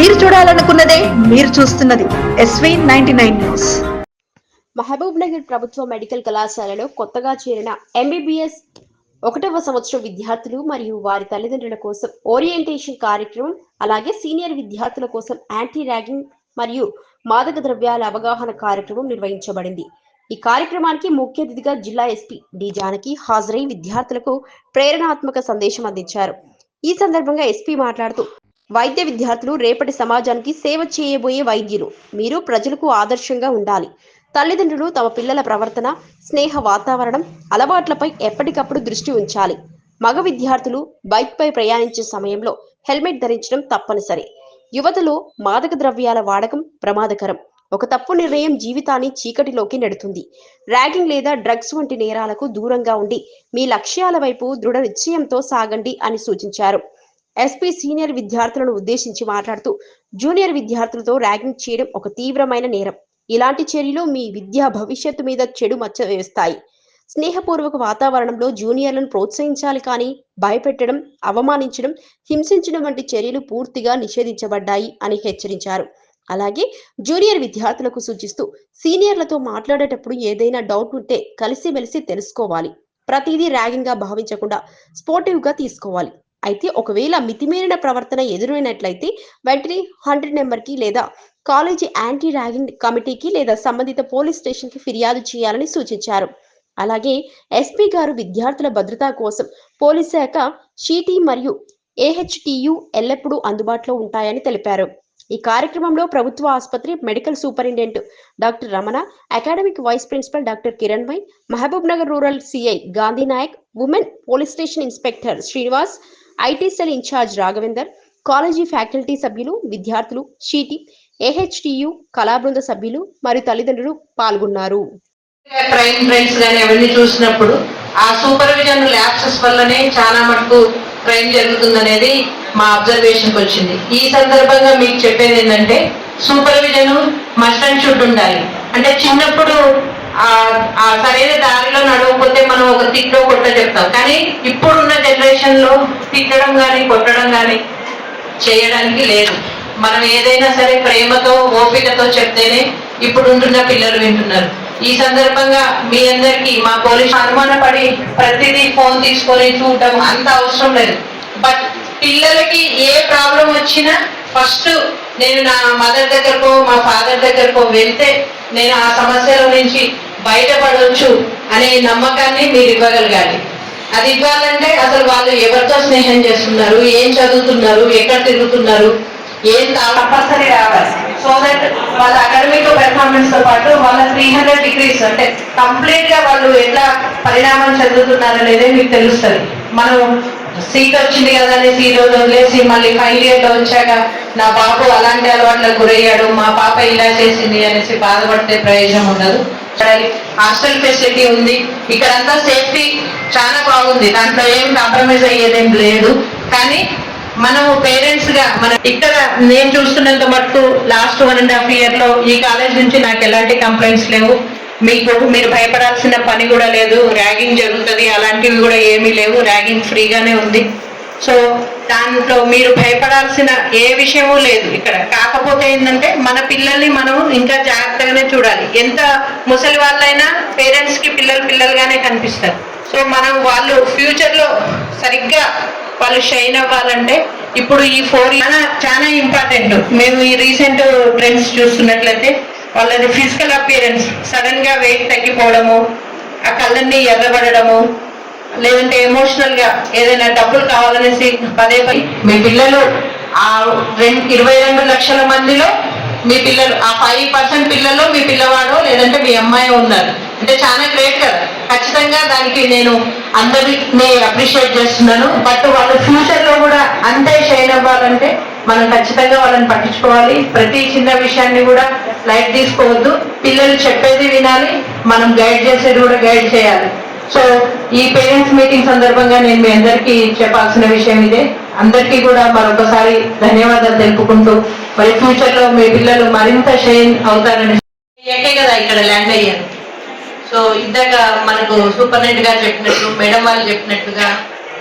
మీరు చూడాలనుకున్నదే మీరు చూస్తున్నది SV99 న్యూస్. మహబూబ్ నగర్ ప్రభుత్వ మెడికల్ కళాశాలలో కొత్తగా చేరిన MBBS 1వ సంవత్సరం విద్యార్థులు మరియు వారి తల్లిదండ్రుల కోసం ఓరియంటేషన్ కార్యక్రమం, అలాగే సీనియర్ విద్యార్థుల కోసం యాంటీ ర్యాగింగ్ మరియు మాదక ద్రవ్యాల అవగాహన కార్యక్రమం నిర్వహించబడింది. ఈ కార్యక్రమానికి ముఖ్య అతిథిగా జిల్లా ఎస్పీ డి జానకి హాజరై విద్యార్థులకు ప్రేరణాత్మక సందేశం అందించారు. ఈ సందర్భంగా ఎస్పీ మాట్లాడుతూ, వైద్య విద్యార్థులు రేపటి సమాజానికి సేవ చేయబోయే వైద్యులు. మీరు ప్రజలకు ఆదర్శంగా ఉండాలి. తల్లిదండ్రులు తమ పిల్లల ప్రవర్తన, స్నేహ వాతావరణం, అలవాట్లపై ఎప్పటికప్పుడు దృష్టి ఉంచాలి. మగ విద్యార్థులు బైక్పై ప్రయాణించే సమయంలో హెల్మెట్ ధరించడం తప్పనిసరి. యువతలో మాదక ద్రవ్యాల వాడకం ప్రమాదకరం. ఒక తప్పు నిర్ణయం జీవితాన్ని చీకటిలోకి నెడుతుంది. ర్యాగింగ్ లేదా డ్రగ్స్ వంటి నేరాలకు దూరంగా ఉండి మీ లక్ష్యాల వైపు దృఢ నిశ్చయంతో సాగండి అని సూచించారు. ఎస్పీ సీనియర్ విద్యార్థులను ఉద్దేశించి మాట్లాడుతూ, జూనియర్ విద్యార్థులతో ర్యాగింగ్ చేయడం ఒక తీవ్రమైన నేరం. ఇలాంటి చర్యలు మీ విద్యా భవిష్యత్తు మీద చెడు మచ్చ వేస్తాయి. స్నేహపూర్వక వాతావరణంలో జూనియర్లను ప్రోత్సహించాలి, కానీ భయపెట్టడం, అవమానించడం, హింసించడం వంటి చర్యలు పూర్తిగా నిషేధించబడ్డాయి అని హెచ్చరించారు. అలాగే జూనియర్ విద్యార్థులకు సూచిస్తూ, సీనియర్లతో మాట్లాడేటప్పుడు ఏదైనా డౌట్ ఉంటే కలిసిమెలిసి తెలుసుకోవాలి. ప్రతిదీ ర్యాగింగ్ గా భావించకుండా స్పోర్టివ్ గా తీసుకోవాలి. అయితే ఒకవేళ మితిమీరిన ప్రవర్తన ఎదురైనట్లయితే వెంటనే 100 నెంబర్కి లేదా కాలేజీ యాంటీ ర్యాగింగ్ కమిటీకి లేదా సంబంధిత పోలీస్ స్టేషన్కి ఫిర్యాదు చేయాలని సూచించారు. అలాగే ఎస్పీ గారు విద్యార్థుల భద్రత కోసం పోలీస్ శాఖ, షీటీ మరియు AHTU ఎల్లప్పుడూ అందుబాటులో ఉంటాయని తెలిపారు. ఈ కార్యక్రమంలో ప్రభుత్వ ఆసుపత్రి medical superintendent doctor Ramana, academic vice principal doctor Kiran Mai, Mahabub Nagar rural CI Gandhi Nayak, women police station inspector Srinivas, IT cell in-charge Raghavender, college faculty సభ్యులు, విద్యార్థులు, షీటీ, AHTU కళా బృంద సభ్యులు మరియు తల్లిదండ్రులు పాల్గొన్నారు. క్రైమ్ ట్రెండ్స్ కానీ అవన్నీ చూసినప్పుడు ఆ సూపర్విజన్ ల్యాప్సెస్ వల్లనే చాలా మటుకు క్రైమ్ జరుగుతుందనేది మా అబ్జర్వేషన్కి వచ్చింది. ఈ సందర్భంగా మీకు చెప్పేది ఏంటంటే, సూపర్విజన్ మస్ట్ అండ్ షుడ్ ఉండాలి. అంటే చిన్నప్పుడు ఆ సరైన దారిలో నడవకపోతే మనం ఒక తిట్టో కొట్ట చెప్తాం, కానీ ఇప్పుడున్న జనరేషన్ లో తిట్టడం కానీ కొట్టడం కానీ చేయడానికి లేదు. మనం ఏదైనా సరే ప్రేమతో, ఓపికతో చెప్తేనే ఇప్పుడు ఉంటున్న పిల్లలు వింటున్నారు. ఈ సందర్భంగా మీ అందరికి మా పోలీసు అనుమానపడి ప్రతిదీ ఫోన్ తీసుకొని చూడటం అంత అవసరం లేదు. బట్ పిల్లలకి ఏ ప్రాబ్లం వచ్చినా ఫస్ట్ నేను నా మదర్ దగ్గరకో మా ఫాదర్ దగ్గరకో వెళ్తే నేను ఆ సమస్యల నుంచి బయటపడవచ్చు అనే నమ్మకాన్ని మీరు ఇవ్వగలగాలి. అది ఇవ్వాలంటే అసలు వాళ్ళు ఎవరితో స్నేహం చేస్తున్నారు, ఏం చదువుతున్నారు, ఎక్కడ తిరుగుతున్నారు, ఏం తప్పనిసరి రావాలి. సో దట్ వాళ్ళ అకాడమిక్ పెర్ఫార్మెన్స్ తో పాటు వాళ్ళ 300 degrees అంటే కంప్లీట్ గా వాళ్ళు ఎట్లా పరిణామం చెందుతున్నారు అనేది మీకు తెలుస్తుంది. మనం సీట్ వచ్చింది కదా అని సీట్ వదిలేసి మళ్ళీ ఫైనల్ ఇయర్ లో వచ్చాక నా బాబు అలాంటి అలవాట్లకు గురయ్యాడు, మా పాప ఇలా చేసింది అనేసి బాధపడితే ప్రయోజనం ఉండదు. హాస్టల్ ఫెసిలిటీ ఉంది, ఇక్కడంతా సేఫ్టీ చాలా బాగుంది, దాంట్లో ఏం కాంప్రమైజ్ అయ్యేదేం లేదు. కానీ మనము పేరెంట్స్ గా ఇక్కడ నేను చూస్తున్నంత మటుకు లాస్ట్ 1.5 year లో ఈ కాలేజ్ నుంచి నాకు ఎలాంటి కంప్లైంట్స్ లేవు. మీరు భయపడాల్సిన పని కూడా లేదు. ర్యాగింగ్ జరుగుతుంది అలాంటివి కూడా ఏమీ లేవు. ర్యాగింగ్ ఫ్రీగానే ఉంది. సో దాంట్లో మీరు భయపడాల్సిన ఏ విషయమూ లేదు ఇక్కడ. కాకపోతే ఏంటంటే మన పిల్లల్ని మనం ఇంకా జాగ్రత్తగానే చూడాలి. ఎంత ముసలి వాళ్ళైనా పేరెంట్స్ కి పిల్లలుగానే కనిపిస్తారు. సో మనం వాళ్ళు ఫ్యూచర్ లో సరిగ్గా వాళ్ళు షైన్ అవ్వాలంటే ఇప్పుడు ఈ 4 years చాలా ఇంపార్టెంట్. మేము ఈ రీసెంట్ ట్రెండ్స్ చూస్తున్నట్లయితే వాళ్ళది ఫిజికల్ అపియరెన్స్ సడన్ గా వెయిట్ తగ్గిపోవడము, ఆ కళ్ళన్నీ ఎర్రబడము, లేదంటే ఎమోషనల్ గా ఏదైనా డబ్బులు కావాలనేసి పదే మీ పిల్లలు ఆ 22 లక్షల మందిలో మీ పిల్లలు ఆ 5% పిల్లల్లో మీ పిల్లవాడో లేదంటే మీ అమ్మాయి ఉన్నారు అంటే చాలా గ్రేట్ కదా. ఖచ్చితంగా దానికి నేను అందరినీ అప్రిషియేట్ చేస్తున్నాను. బట్ వాళ్ళు ఫ్యూచర్ లో కూడా అంతే షైన్ అవ్వాలంటే మనం ఖచ్చితంగా వాళ్ళని పట్టించుకోవాలి. ప్రతి చిన్న విషయాన్ని కూడా లైట్ తీసుకోవద్దు. పిల్లలు చెప్పేది వినాలి, మనం గైడ్ చేసేది కూడా గైడ్ చేయాలి. సో ఈ పేరెంట్స్ మీటింగ్ సందర్భంగా నేను మీ అందరికీ చెప్పాల్సిన విషయం ఇదే. అందరికీ కూడా మరొకసారి ధన్యవాదాలు తెలుపుకుంటూ మరి ఫ్యూచర్ లో మీ పిల్లలు మరింత షైన్ అవుతారని కదా ఇక్కడ ల్యాండ్ అయ్యారు. సో ఇందాక మనకు సూపరింటెండెంట్ గారు చెప్పినట్టు, మేడం వాళ్ళు చెప్పినట్టుగా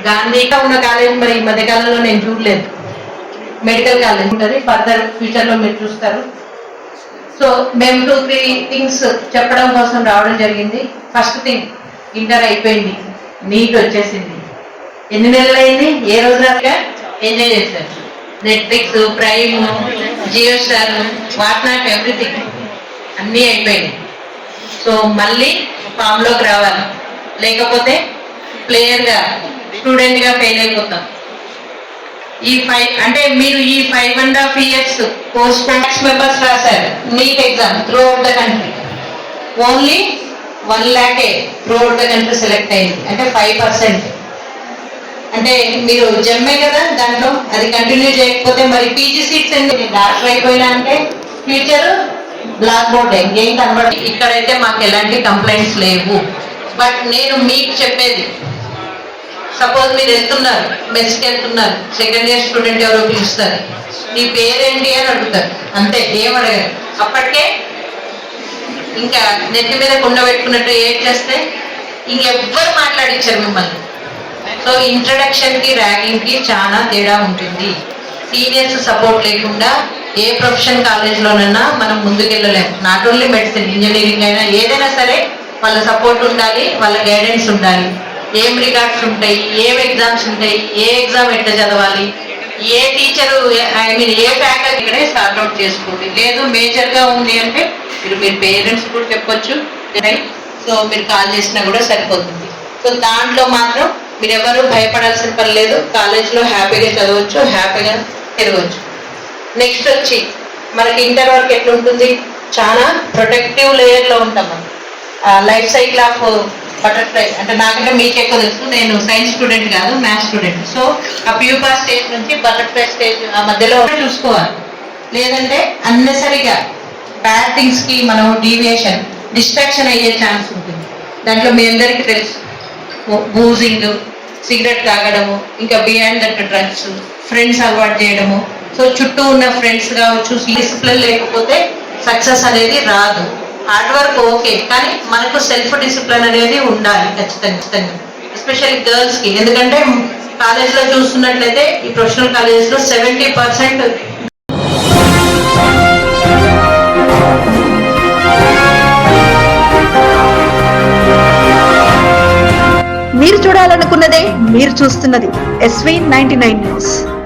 గాంధీగా ఉన్న కాలేజ్ మరి ఈ మధ్యకాలంలో నేను చూడలేదు. మెడికల్ కాలేజ్ ఉంటుంది, ఫర్దర్ ఫ్యూచర్ లో మీరు చూస్తారు. సో మేము 2-3 థింగ్స్ చెప్పడం కోసం రావడం జరిగింది. ఫస్ట్ థింగ్, ఇంటర్ అయిపోయింది, నీట్ వచ్చేసింది. ఎన్ని నెలలు అయింది? ఏ రోజు ఎంజాయ్ చేశారు. Netflix, Prime, Jio star, what not everything అన్నీ అయిపోయినాయి. సో మళ్ళీ ఫామ్ లోకి రావాలి, లేకపోతే ప్లేయర్ గా స్టూడెంట్ గా ఫెయిల్ అయిపోతాం. మీరు ఈ 5.5 years పోస్ట్ మ్యాథ్స్ మెంబర్స్ రాశారు NEET exam through out the country. Only 1 lakh through out the country select అయింది, అంటే 5%. అంటే మీరు జమ్మే కదా దాంట్లో, అది కంటిన్యూ చేయకపోతే మరి పీజీ సీట్స్ ఎందుకు? డాక్టర్ అయిపోయినా అంటే ఫ్యూచర్ బ్లాక్ బోర్డ్ ఏం కనబడి. ఇక్కడైతే మాకు ఎలాంటి కంప్లైంట్స్ లేవు. బట్ నేను మీకు చెప్పేది, సపోజ్ మీరు వెళ్తున్నారు, మెస్కి వెళ్తున్నారు, సెకండ్ ఇయర్ స్టూడెంట్ ఎవరో పిలుస్తారు, నీ పేరేంటి అని అడుగుతారు, అంతే, ఏమడగారు. అప్పటికే ఇంకా నెత్తి మీద కుండ పెట్టుకున్నట్టు ఏం చేస్తే ఇంకెవ్వరు మాట్లాడించారు మిమ్మల్ని. సో ఇంట్రడక్షన్ కి ర్యాగింగ్ కి చాలా తేడా ఉంటుంది. సీనియర్స్ సపోర్ట్ లేకుండా ఏ ప్రొఫెషన్ కాలేజ్లోనైనా మనం ముందుకెళ్ళలేము. నాట్ ఓన్లీ మెడిసిన్, ఇంజనీరింగ్ అయినా ఏదైనా సరే వాళ్ళ సపోర్ట్ ఉండాలి, వాళ్ళ గైడెన్స్ ఉండాలి. ఏం రికార్డ్స్ ఉంటాయి, ఏం ఎగ్జామ్స్ ఉంటాయి, ఏ ఎగ్జామ్ ఎట్లా చదవాలి, ఏ టీచరు ఏ ఫ్యాకల్టీ ఇక్కడే స్టార్ట్అవుట్ చేసుకోండి. లేదు మేజర్ గా ఉంది అంటే మీరు పేరెంట్స్ కూడా చెప్పొచ్చు, సో మీరు కాల్ చేసినా కూడా సరిపోతుంది. సో దాంట్లో మాత్రం మీరు ఎవరు భయపడాల్సిన పని లేదు. కాలేజ్లో హ్యాపీగా చదవచ్చు, హ్యాపీగా తిరగవచ్చు. నెక్స్ట్ వచ్చి మనకి ఇంటర్ వరకు ఎట్లుంటుంది, చాలా ప్రొటెక్టివ్ లేయర్ లో ఉంటాం మనం. లైఫ్ సైకిల్ ఆఫ్ బటర్ఫ్లై అంటే నాకంటే మీకు ఎక్కువ తెలుసు, నేను సైన్స్ స్టూడెంట్ కాదు, మ్యాథ్స్ స్టూడెంట్. సో ఆ ప్యూపా స్టేజ్ నుంచి బటర్ఫ్లై స్టేజ్ ఆ మధ్యలో చూసుకోవాలి. లేదంటే అన్నెసరిగా బ్యాడ్ థింగ్స్ కి మనం డీవియేషన్, డిస్ట్రాక్షన్ అయ్యే ఛాన్స్ ఉంటుంది. దాంట్లో మీ అందరికీ తెలుసు, బూజింగ్, సిగరెట్ తాగడము, ఇంకా బియాండ్ దట్ డ్రగ్స్, ఫ్రెండ్స్ అలవాటు చేయడము. సో చుట్టూ ఉన్న ఫ్రెండ్స్ కావచ్చు, డిసిప్లిన్ లేకపోతే సక్సెస్ అనేది రాదు. హార్డ్ వర్క్ ఓకే, కానీ మనకు సెల్ఫ్ డిసిప్లిన్ అనేది ఉండాలి ఖచ్చితంగా, ఎస్పెషల్లీ గర్ల్స్ కి. ఎందుకంటే కాలేజ్ లో చూస్తున్నట్లయితే ఈ ప్రొఫెషనల్ కాలేజెస్ లో 70% మీరు చూడాలనుకున్నదే మీరు చూస్తున్నది SV 99 న్యూస్.